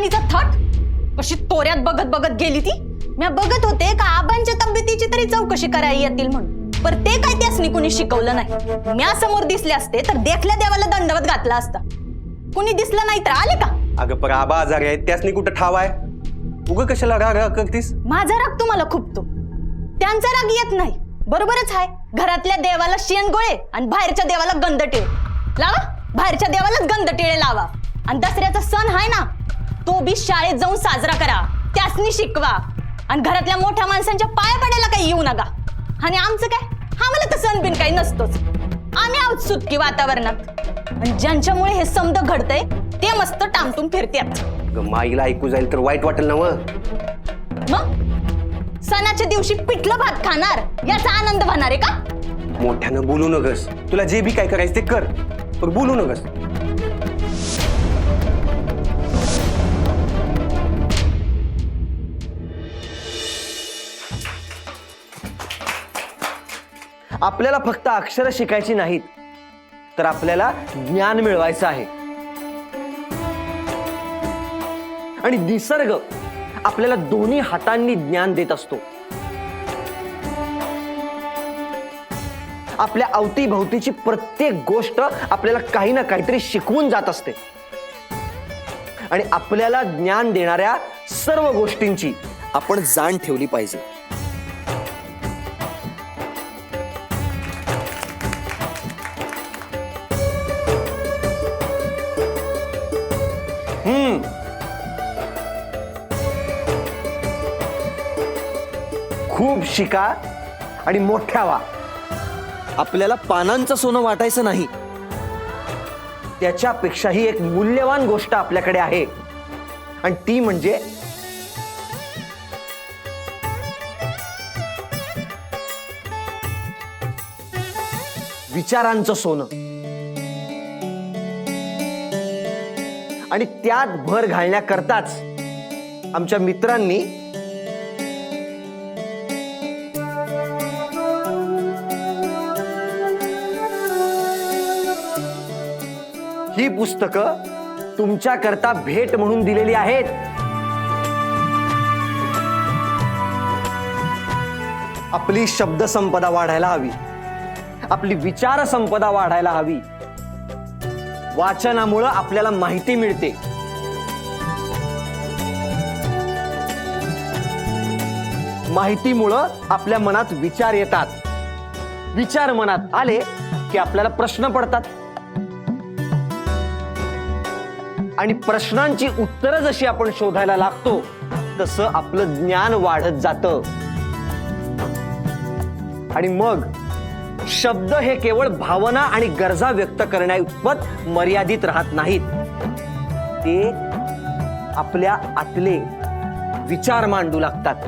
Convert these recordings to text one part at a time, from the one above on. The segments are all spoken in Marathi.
मैत्रिणीचा थट कशी तोऱ्यात बघत बघत गेली ती. मी बघत होते का आबांच्या तब्येतीची तरी चौकशी करायला येतील म्हणून, पर ते काय त्यासनी कुणी शिकवलं नाही. म्या समोर दिसले असते तर देखल्या देवाला दंडवत घातला असता. कुणी दिसलं नाही तर आले का? अगं पर आबा आजारी आहेत, त्यासनी कुठं ठाव आहे? उगं कशाला राग राग करतीस? माझा राग तुम्हाला खुपतो, त्यांचा राग येत नाही. बरोबरच आहे. घरातल्या देवाला शेणगोळे आणि बाहेरच्या देवाला गंधटिळे लावा. बाहेरच्या देवालाच गंधटिळे लावा. आणि दसऱ्याचा सण आहे ना, तो बी शाळेत जाऊन साजरा करा, त्यासनी शिकवा. आणि घरातल्या मोठ्या माणसांच्या पाया पडायला काही येऊ नका. आणि आमचं काय, आम्हाला तर सण बिन काही नसतोच. आम्ही आहोत सुटकी वातावरणात. आणि ज्यांच्यामुळे हे समद घडतंय ते मस्त टामटूम फिरतात. माईला ऐकू जाईल तर वाईट वाटेल ना. मग सणाच्या दिवशी पिठलं भात खाणार याचा आनंद होणार आहे का? मोठ्यानं बोलू नकस. तुला जे बी काय करायचं ते कर, पण बोलू नकस. आपल्याला फक्त अक्षर शिकायची नाहीत, तर आपल्याला ज्ञान मिळवायचं आहे. आणि निसर्ग आपल्याला दोन्ही हातांनी ज्ञान देत असतो. आपल्या अवतीभोवतीची प्रत्येक गोष्ट आपल्याला काही ना काहीतरी शिकवून जात असते. आणि आपल्याला ज्ञान देणाऱ्या सर्व गोष्टींची आपण जाण ठेवली पाहिजे. खूप शिका आणि मोठ्या व्हा. आपल्याला पानांचं सोनं वाटायचं नाही, त्याच्यापेक्षाही एक मूल्यवान गोष्ट आपल्याकडे आहे, आणि ती म्हणजे विचारांचं सोनं. आणि त्यात भर घालण्याकरताच आमच्या मित्रांनी ही पुस्तकं तुमच्याकरता भेट म्हणून दिलेली आहेत. आपली शब्द संपदा वाढायला हवी, आपली विचार संपदा वाढायला हवी. वाचनामुळं आपल्याला माहिती मिळते. माहितीमुळं आपल्या मनात विचार येतात. विचार मनात आले की आपल्याला प्रश्न पडतात. आणि प्रश्नांची उत्तरं जशी आपण शोधायला लागतो तसं आपलं ज्ञान वाढत जातं. आणि मग शब्द हे केवळ भावना आणि गरजा व्यक्त करण्याइतपत मर्यादित राहत नाहीत. ते आपल्या आतले विचार मांडू लागतात.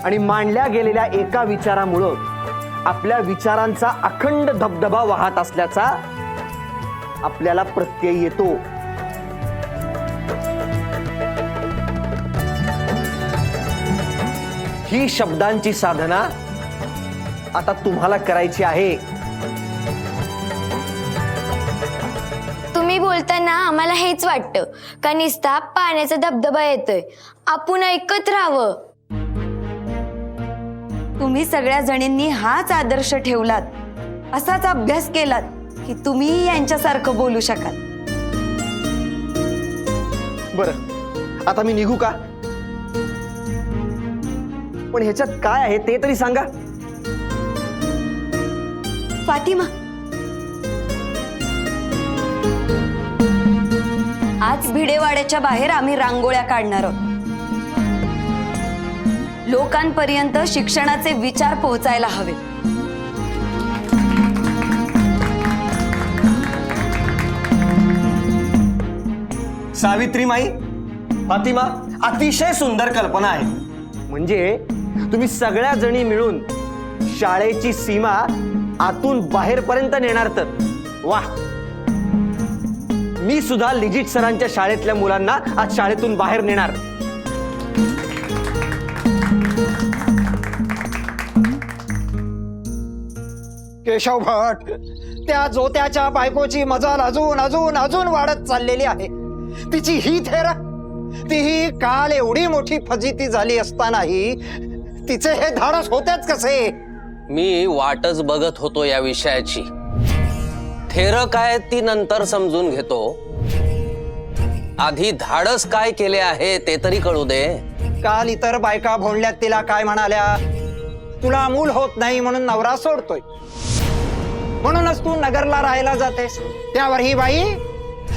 आणि मांडल्या गेलेल्या एका विचारामुळं आपल्या विचारांचा अखंड धबधबा वाहत असल्याचा आपल्याला प्रत्यय येतो. ही शब्दांची साधना आता तुम्हाला करायची आहे. तुम्ही बोलताना आम्हाला हेच वाटतं का निस्ता पाण्याचा धबधबा येतोय, आपण ऐकत राहावं. तुम्ही सगळ्या जणींनी हाच आदर्श ठेवलात, असाच अभ्यास केलात की तुम्ही यांच्यासारखं बोलू शकाल. बरं, आता मी निघू का? पण ह्याच्यात काय आहे ते तरी सांगा. फातिमा, आज भिडेवाड्याच्या बाहेर आम्ही रांगोळ्या काढणार आहोत. लोकांपर्यंत शिक्षणाचे विचार पोहोचायला हवे. सावित्रीमाई, फातिमा, अतिशय सुंदर कल्पना आहे. म्हणजे तुम्ही सगळ्या जणी मिळून शाळेची सीमा आतून बाहेरपर्यंत नेणार तर वाह. मी सुद्धा लिजिट सरांच्या शाळेतल्या मुलांना आज शाळेतून बाहेर नेणार. केशव भट, त्या जोत्याच्या बायकोची मजाल अजून अजून अजून वाढत चाललेली आहे. तिची ही थेर, तीही काल एवढी मोठी फजिती झाली असतानाही तिचे हे धाडस होतेच कसे? मी वाटच बघत होतो या विषयाची. थेर काय ती नंतर समजून घेतो. आधी धाडस काय केले आहे ते तरी कळू दे. काल इतर बायका भोंडल्यात तिला काय म्हणाल्या? तुला मूल होत नाही म्हणून नवरा सोडतोय, म्हणूनच तू नगरला राहायला जातेस. त्यावर ही बाई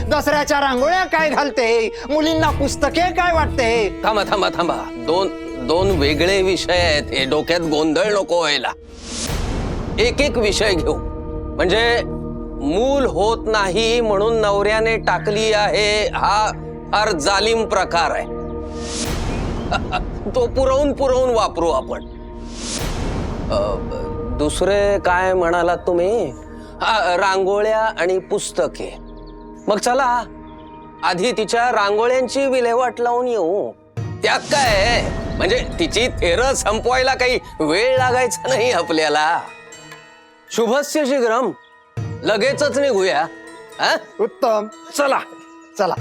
दसऱ्याच्या रांगोळ्या काय घालते, मुलींना पुस्तके काय वाटते. थांबा थांबा थांबा, दोन वेगळे विषय आहेत हे. डोक्यात गोंधळ नको व्हायला. एक एक विषय घेऊ. म्हणजे मूल होत नाही म्हणून नवऱ्याने टाकली आहे हा फार जालिम प्रकार आहे. तो पुरवून वापरू आपण. दुसरे काय म्हणालात तुम्ही? रांगोळ्या आणि पुस्तके. मग चला आधी तिच्या रांगोळ्यांची विल्हेवाट लावून येऊ. त्यात काय म्हणजे तिची थेर संपवायला काही वेळ लागायचा नाही आपल्याला. शुभस्य शीघ्रम, लगेचच निघूया. उत्तम, चला चला.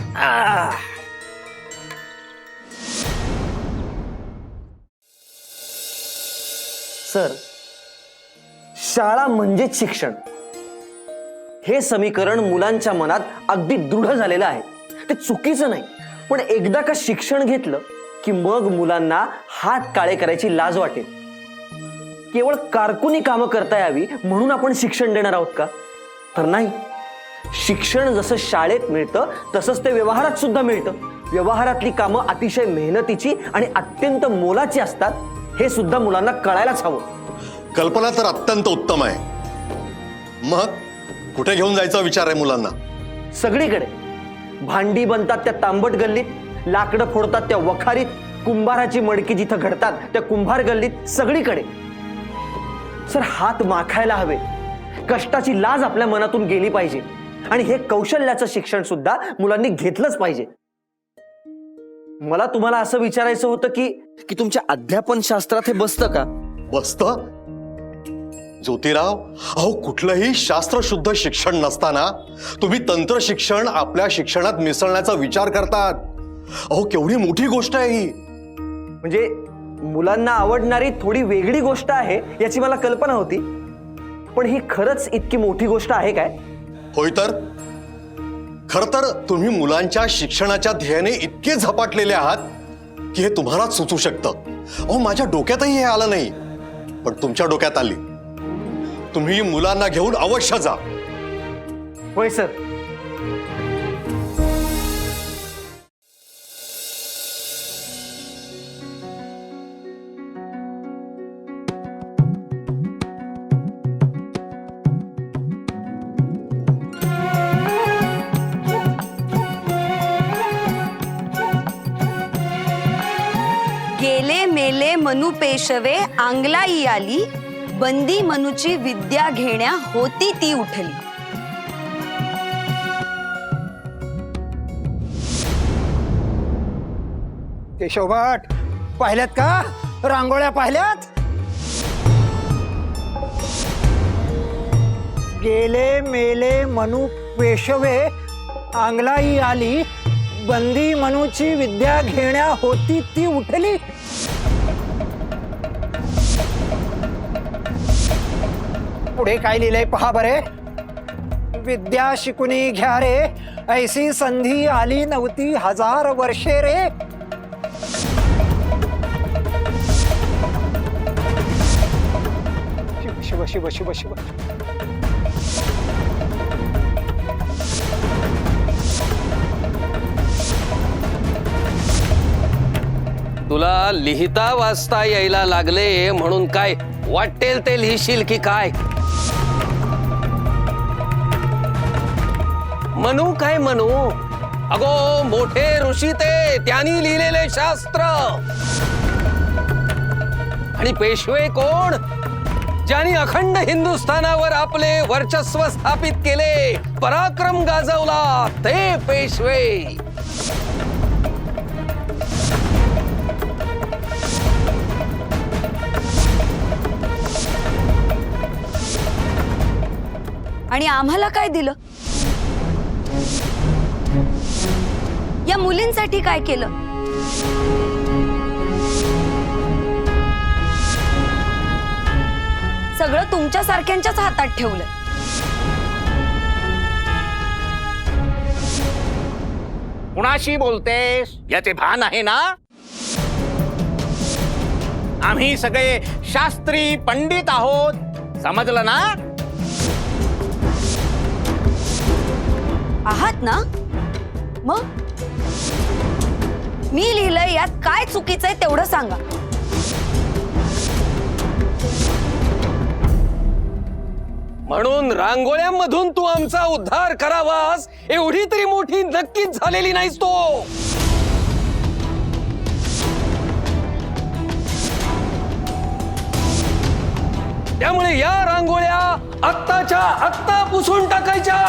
सर, शाळा म्हणजेच शिक्षण हे समीकरण मुलांच्या मनात अगदी दृढ झालेलं आहे. ते चुकीचं नाही, पण एकदा का शिक्षण घेतलं की मग मुलांना हात काळे करायची लाज वाटेल. केवळ कारकुनी कामं करता यावी म्हणून आपण शिक्षण देणार आहोत का? तर नाही. शिक्षण जसं शाळेत मिळतं तसंच ते व्यवहारात सुद्धा मिळतं. व्यवहारातली कामं अतिशय मेहनतीची आणि अत्यंत मोलाची असतात हे सुद्धा मुलांना कळायलाच हवं. कल्पना तर अत्यंत उत्तम आहे. मग कुठे घेऊन जायचा विचार आहे मुलांना? सगळीकडे. भांडी बनतात त्या तांबट गल्लीत, लाकडं फोडतात त्या वखारीत, कुंभाराची मडकी जिथं घडतात त्या कुंभार गल्लीत, सगळीकडे. सर, हात माखायला हवे. कष्टाची लाज आपल्या मनातून गेली पाहिजे. आणि हे कौशल्याचं शिक्षण सुद्धा मुलांनी घेतलंच पाहिजे. मला तुम्हाला असं विचारायचं होतं की तुमच्या अध्यापन शास्त्रात हे बसतं का? बसतं? ज्योतिराव, अहो कुठलंही शास्त्रशुद्ध शिक्षण नसताना तुम्ही तंत्र शिक्षण आपल्या शिक्षणात मिसळण्याचा विचार करतात. अहो केवढी मोठी गोष्ट आहे ही. म्हणजे मुलांना आवडणारी थोडी वेगळी गोष्ट आहे याची मला कल्पना होती, पण ही खरंच इतकी मोठी गोष्ट आहे काय? होय तर. खर तर तुम्ही मुलांच्या शिक्षणाच्या ध्येयाने इतके झपाटलेले आहात की हे तुम्हालाच सुचू शकतं. अहो माझ्या डोक्यातही हे आलं नाही, पण तुमच्या डोक्यात आली. तुम्ही मुलांना घेऊन अवश्य जा. होय सर. गेले मेले मनु पेशवे आंगलाई आली, बंदी मनुची विद्या घेण्या होती ती उठली. केशवभट, पाहिल्यात का रांगोळ्या? पाहिल्यात? गेले मेले मनु पेशवे आंगलाई आली, बंदी मनुची विद्या घेण्या होती ती उठली. पुढे काय लिहिलंय पहा बरे. विद्या शिकुनी घ्या रे, ऐसी संधी आली नव्हती 1000 वर्षे रे. शिव शिव शिव शिव. तुला लिहिता वाचता यायला लागले म्हणून काय वाटेल ते लिहिशील की काय? म्हणू काय म्हणू? अगो मोठे ऋषी ते, त्यांनी लिहिलेले शास्त्र. आणि पेशवे कोण? ज्यांनी अखंड हिंदुस्थानावर आपले वर्चस्व स्थापित केले, पराक्रम गाजवला, ते पेशवे. आणि आम्हाला काय दिलं? या मुलींसाठी काय केलं? सगळं तुमच्या सारख्यांच्याच हातात ठेवलं. कुणाशी बोलतेस याचे भान आहे ना? आम्ही सगळे शास्त्री पंडित आहोत, समजलं ना? आहात ना? मग मी लिहिलंय यात काय चुकीचं आहे तेवढं सांगा. म्हणून रांगोळ्यांमधून तू आमचा उद्धार करावास एवढी तरी मोठी नक्कीच झालेली नाहीस तो. त्यामुळे या रांगोळ्या आत्ताच्या आत्ता पुसून टाकायच्या.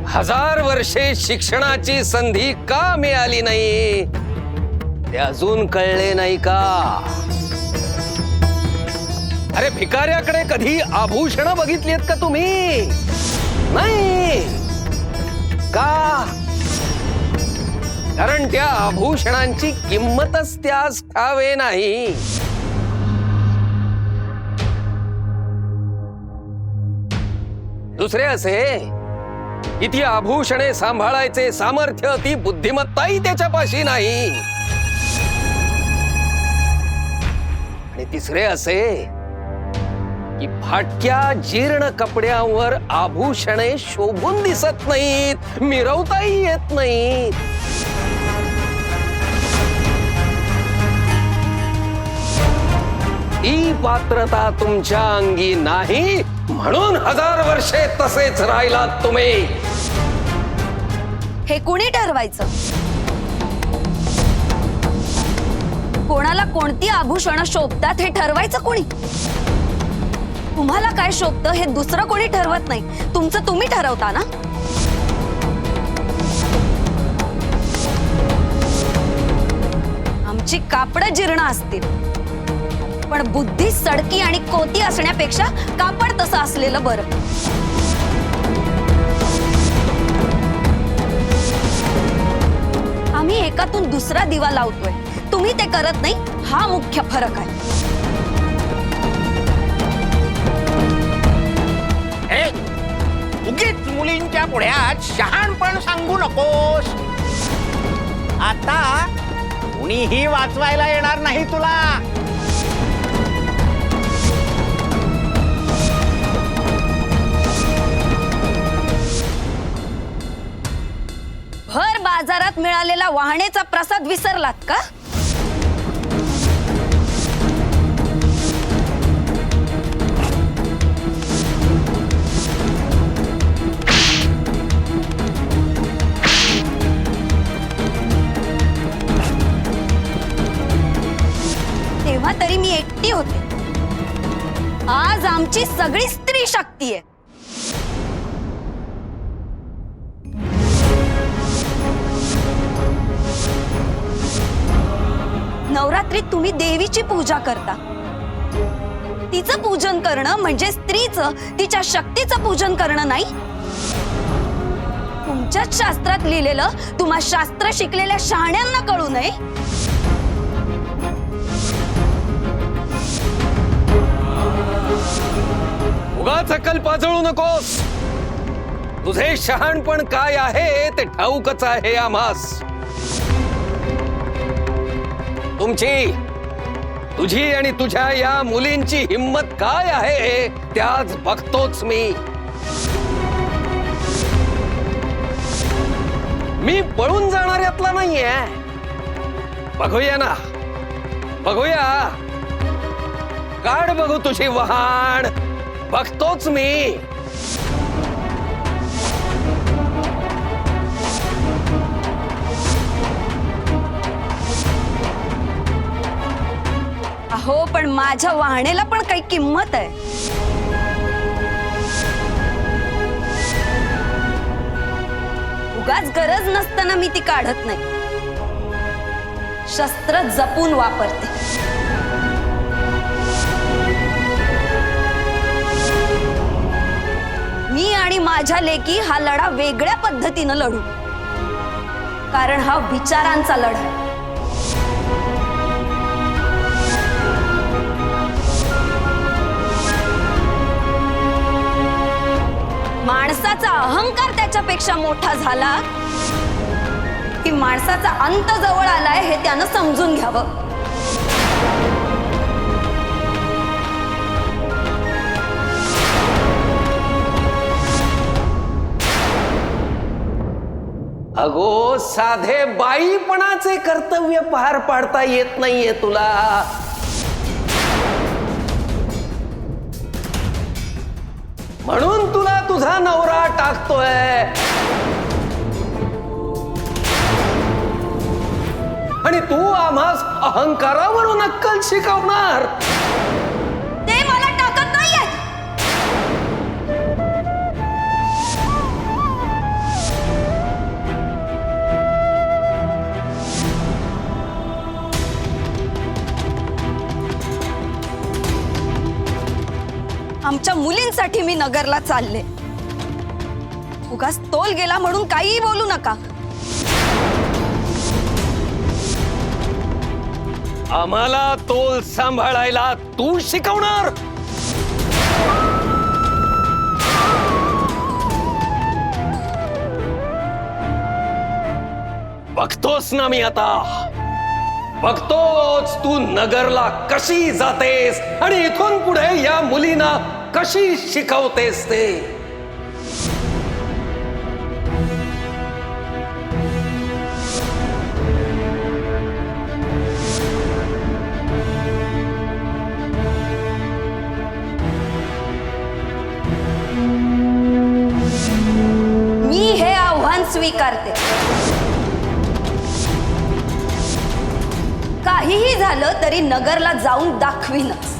हजार वर्षे शिक्षणाची संधी का मिळाली नाही ते अजून कळले नाही का? अरे भिकाऱ्याकडे कधी आभूषण बघितलीत का तुम्ही? नाही का? कारण त्या आभूषणांची किंमतच त्यास ठावे नाही. दुसरे असे की ती आभूषणे सांभाळायचे सामर्थ्य, ती बुद्धिमत्ताही त्याच्यापाशी नाही. आणि तिसरे असे की फाटक्या जीर्ण कपड्यांवर आभूषणे शोभून दिसत नाहीत, मिरवताही येत नाहीत. ही पात्रता तुमच्या अंगी नाही म्हणून 1000 वर्षे तसेच राहिलात तुम्ही. हे कुणी ठरवायचं? कोणाला कोणती आभूषणं शोभतात हे ठरवायचं कोणी? तुम्हाला काय शोभतं हे दुसरं कोणी ठरवत नाही, तुमचं तुम्ही ठरवता ना. आमची कापडं जीर्ण असतील पण बुद्धी सडकी आणि कोती असण्यापेक्षा कापड तसं असलेलं बरं. आम्ही एकातून दुसरा दिवा लावतोय, तुम्ही ते करत नाही, हा मुख्य फरक आहे. उगीच मुलींच्या पुढ्यात शहाणपण सांगू नकोस. आता कुणीही वाचवायला येणार नाही तुला. भर बाजारात मिळालेला वाहनेचा प्रसाद विसरलात का? तेव्हा तरी मी एकटी होते. आज आमची सगळी स्त्री शक्ती आहे. नवरात्रीत तुम्ही देवीची पूजा करता. तिचं पूजन करणं म्हणजे स्त्रीचं, तिच्या शक्तीचं पूजन करणं नाही. तुमच्याच शास्त्रात लिहिलेलं तुम्हा शास्त्र शिकलेल्या शहाण्यांना कळू नये? उगाच अक्कल पाजळू नकोस. तुझे शहाणपण काय आहे ते ठाऊकच आहे आम्हास. तुझी आणि तुझ्या या मुलींची हिम्मत काय आहे त्याच बघतोच मी पळून जाणाऱ्यातला नाहीये. बघूया ना, बघूया. काढ बघू तुझी वहाण, बघतोच मी. अहो, पण माझ्या वाहनेला पण काही किंमत आहे. उगाच गरज नसताना मी ती काढत नाही. शस्त्र जपून वापरते. मी आणि माझ्या लेकी हा लढा वेगळ्या पद्धतीनं लढू, कारण हा विचारांचा लढा आहे. माणसाचा अहंकार त्याच्यापेक्षा मोठा झाला की माणसाचा अंत जवळ आलाय हे त्यानं समजून घ्यावं. अगो, साधे बाईपणाचे कर्तव्य पार पाडता येत नाहीये तुला. म्हणून तुला तुझा नवरा टाकतोय आणि तू आम्हास अहंकारावरून अक्कल शिकवणार. ते मला टाकत नाहीये. आमच्या मुलींसाठी मी नगरला चालले. उगाच तोल गेला म्हणून काहीही बोलू नका. आम्हाला तोल सांभाळायला तू शिकवणार. बघतोस ना मी आता, बघतोच तू नगरला कशी जातेस आणि इथून पुढे या मुलींना कशी शिकवतेस ते. मी हे आव्हान स्वीकारते. काहीही झालं तरी नगरला जाऊन दाखवीनच.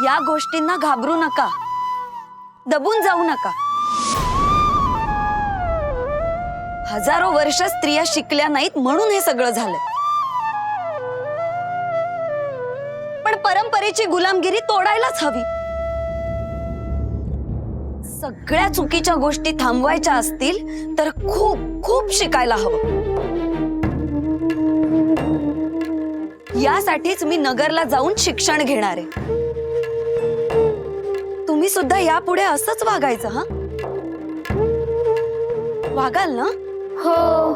या गोष्टींना घाबरू नका, दबून जाऊ नका. हजारो वर्ष स्त्रिया शिकल्या नाहीत म्हणून हे सगळं झालंय. पण परंपरेची गुलामगिरी तोडायलाच हवी. सगळ्या चुकीच्या गोष्टी थांबवायच्या असतील तर खूप खूप शिकायला हवं. यासाठीच मी नगरला जाऊन शिक्षण घेणार आहे. तुम्ही सुद्धा यापुढे असंच वागायचं. हा, वागाल ना? हो.